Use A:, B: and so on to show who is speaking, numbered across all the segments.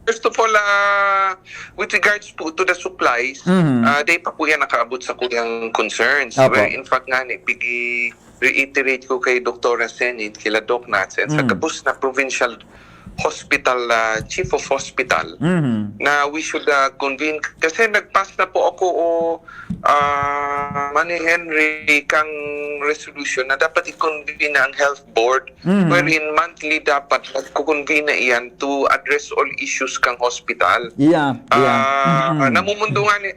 A: first of all, with regards po to the supplies, day pa po yan nakaabot sa kuyang concerns.
B: Opo.
A: Where in fact nga, reiterate ko kay Dr. Senit, kila Doc Nats, and sa kapos na provincial hospital, chief of hospital, na we should convene. Kasi nagpass na po ako Manny Henry kang resolution na dapat i-convene na ang health board, wherein monthly dapat nagkukonvene na iyan to address all issues kang hospital. Namumundungan,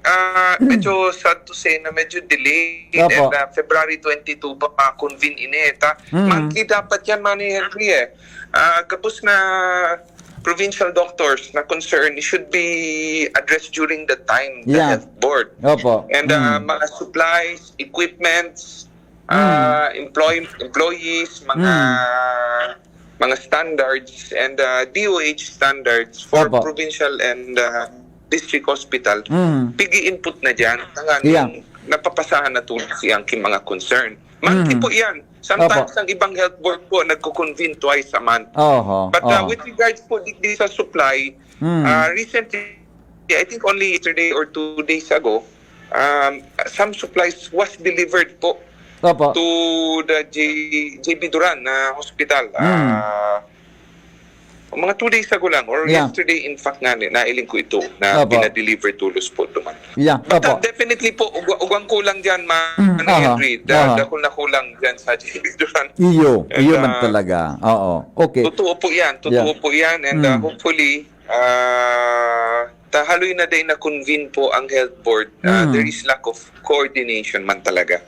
A: medyo sad to say na medyo delayed,
B: Opo.
A: and February 22 pa convene ineta. Monthly dapat yan, Manny Henry kapos na provincial doctors na concern should be addressed during the time, the health board.
B: Opo.
A: And mga supplies, equipments, employees, mga standards, and DOH standards for
B: Opo.
A: provincial and district hospital. Pigi input na dyan. Napapasahan na tulad siyang mga concern. Monthly po yan. Sometimes ang ibang health board po nagko-convene twice a month. But with regards po di sa supply, recently, I think only yesterday or 2 days ago, some supplies was delivered po to the JB Duran na hospital. Mga 2 days ago lang, or yesterday in fact nga, nailing ko ito na pinadeliver to Los Potoman. But definitely po, ugwang kulang dyan, Manny Henry. Dahil na kulang dyan sa JB Duran.
B: Iyo man talaga. Okay.
A: Totoo po yan. And hopefully, haloy na day na convene po ang health board. There is lack of coordination man talaga.